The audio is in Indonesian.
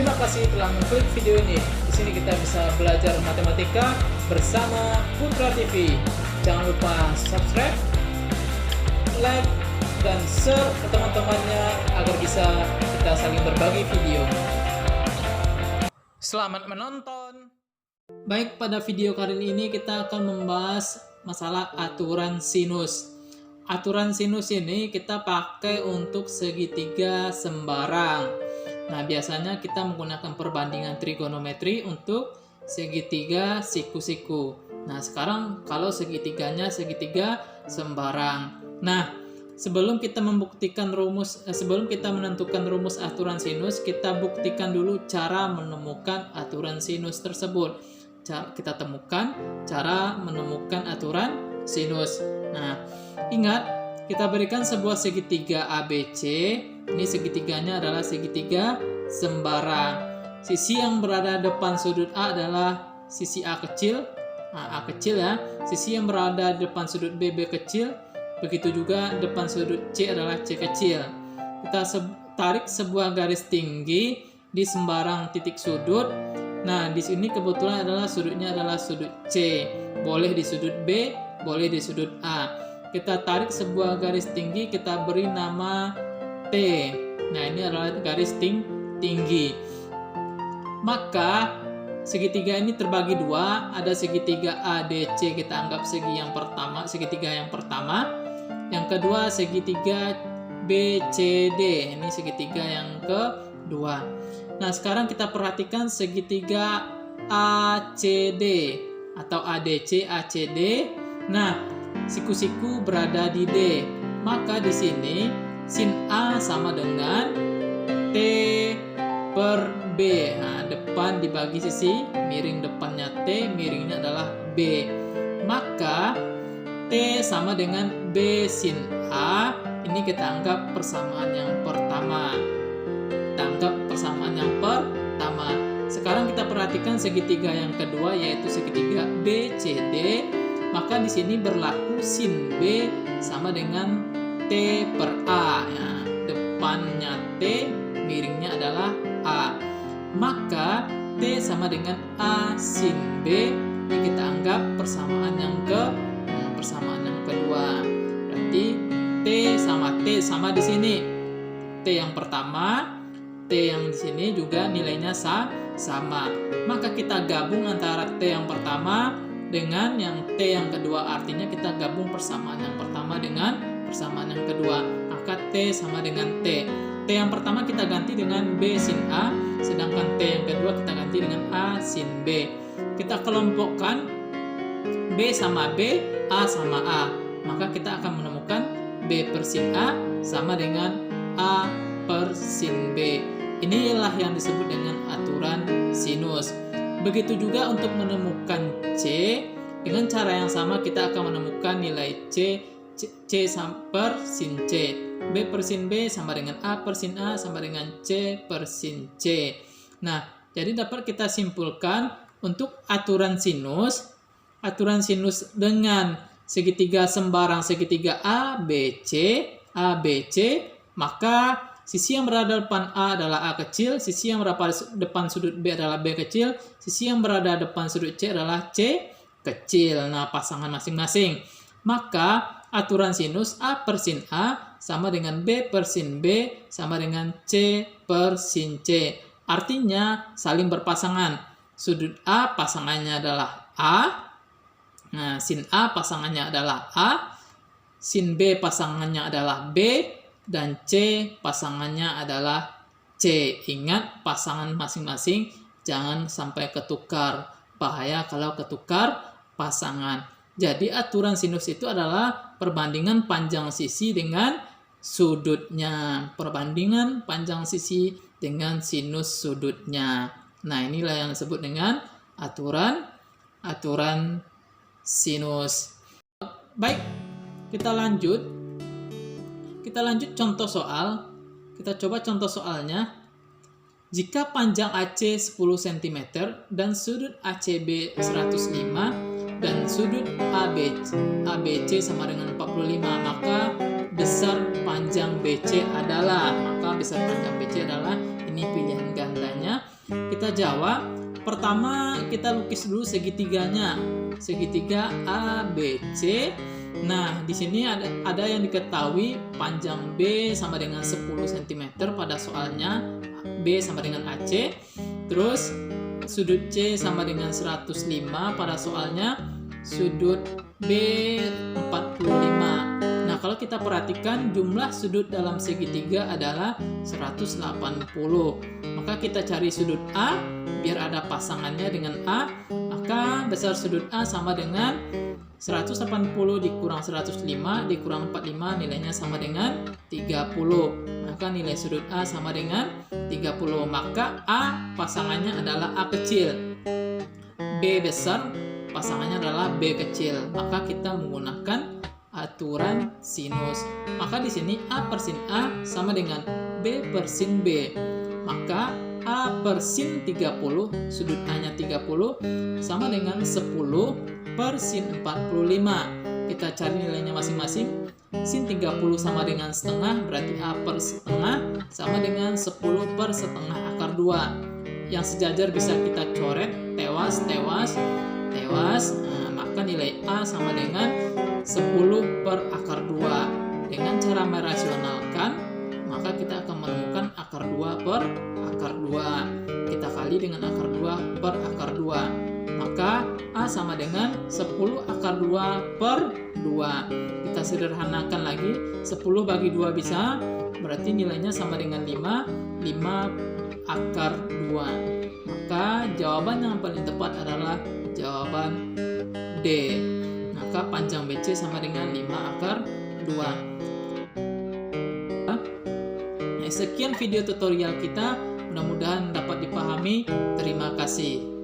Terima kasih telah mengklik video ini. Di sini kita bisa belajar matematika bersama Putra TV. Jangan lupa subscribe, like, dan share ke teman-temannya agar bisa kita saling berbagi video. Selamat menonton. Baik, pada video kali ini kita akan membahas masalah aturan sinus. Aturan sinus ini kita pakai untuk segitiga sembarang. Nah, biasanya kita menggunakan perbandingan trigonometri untuk segitiga siku-siku. Nah, sekarang kalau segitiganya segitiga sembarang. Nah, sebelum kita menentukan rumus aturan sinus, kita buktikan dulu cara menemukan aturan sinus tersebut. Kita temukan cara menemukan aturan sinus. Nah, ingat, kita berikan sebuah segitiga ABC. Ini segitiganya adalah segitiga sembarang. Sisi yang berada depan sudut A adalah sisi A kecil. Nah, A kecil ya. Sisi yang berada depan sudut B kecil. Begitu juga depan sudut C adalah C kecil. Kita tarik sebuah garis tinggi di sembarang titik sudut. Nah, di sini kebetulan adalah sudutnya adalah sudut C. Boleh di sudut B, boleh di sudut A. Kita tarik sebuah garis tinggi, kita beri nama T. Nah, ini adalah garis tinggi. Maka segitiga ini terbagi dua. Ada segitiga ADC, kita anggap segitiga yang pertama. Yang kedua segitiga BCD, ini segitiga yang kedua. Nah, sekarang kita perhatikan segitiga ACD atau ADC, ACD. Nah, siku-siku berada di D. Maka di sini sin A sama dengan T per B. Nah, depan dibagi sisi, miring depannya T, miringnya adalah B. Maka T sama dengan B sin A. Ini kita anggap persamaan yang pertama. Sekarang kita perhatikan segitiga yang kedua, yaitu segitiga BCD. Maka di sini berlaku sin B sama dengan T per A. Ya, depannya T, miringnya adalah A. Maka T sama dengan A sin B. Ini kita anggap persamaan yang kedua. Berarti T sama di sini. T yang pertama, T yang di sini juga nilainya sama. Maka kita gabung antara T yang pertama dengan yang T yang kedua, artinya kita gabung persamaan yang pertama dengan persamaan yang kedua. Maka T sama dengan T. T yang pertama kita ganti dengan B sin A, sedangkan T yang kedua kita ganti dengan A sin B. Kita kelompokkan B sama B, A sama A. Maka kita akan menemukan B per sin A sama dengan A per sin B. Inilah yang disebut dengan aturan sinus. Begitu juga untuk menemukan C, dengan cara yang sama kita akan menemukan nilai C per sin C. B per sin B sama dengan A per sin A sama dengan C per sin C. Nah, jadi dapat kita simpulkan untuk aturan sinus dengan segitiga sembarang segitiga ABC, maka sisi yang berada depan A adalah A kecil, sisi yang berada depan sudut B adalah B kecil, sisi yang berada depan sudut C adalah C kecil. Nah, pasangan masing-masing. Maka aturan sinus A per sin A sama dengan B per sin B sama dengan C per sin C. Artinya saling berpasangan. Sudut A pasangannya adalah A. Nah, sin A pasangannya adalah A. Sin B pasangannya adalah B. Dan C pasangannya adalah C. Ingat, pasangan masing-masing jangan sampai ketukar. Bahaya kalau ketukar pasangan. Jadi aturan sinus itu adalah perbandingan panjang sisi dengan sudutnya. Perbandingan panjang sisi dengan sinus sudutnya. Nah, inilah yang disebut dengan aturan sinus. Baik, kita lanjut contoh soal. Kita coba contoh soalnya. Jika panjang AC 10 cm dan sudut ACB 105 dan sudut ABC sama dengan 45, maka besar panjang BC adalah, ini pilihan gandanya, Kita jawab. Pertama kita lukis dulu segitiganya. Segitiga ABC. Nah, di sini ada yang diketahui panjang B sama dengan 10 cm pada soalnya, B sama dengan AC. Terus sudut C sama dengan 105 pada soalnya, sudut B 45. Nah, kalau kita perhatikan jumlah sudut dalam segitiga adalah 180. Maka kita cari sudut A biar ada pasangannya dengan A. Maka besar sudut A sama dengan 180 dikurang 105 dikurang 45, nilainya sama dengan 30. Maka nilai sudut A sama dengan 30. Maka A pasangannya adalah A kecil, B besar pasangannya adalah B kecil. Maka kita menggunakan aturan sinus. Maka di sini A per sin A sama dengan B per sin B. Maka A per sin 30, sudut A-nya 30, sama dengan 10 per sin 45. Kita cari nilainya masing-masing. Sin 30 sama dengan setengah, berarti A per setengah sama dengan 10 per setengah akar 2. Yang sejajar bisa kita coret, tewas. Nah, maka nilai A sama dengan 10 per akar 2. Dengan cara merasionalkan, maka kita akan menemukan akar 2 per akar 2. Kita kali dengan akar 2 per akar 2. Maka A sama dengan 10 akar 2 per 2. Kita sederhanakan lagi, 10 bagi 2 bisa, berarti nilainya sama dengan 5 akar 2. Maka jawaban yang paling tepat adalah jawaban D. Maka panjang BC sama dengan 5 akar 2. Sekian video tutorial kita, mudah-mudahan dapat dipahami. Terima kasih.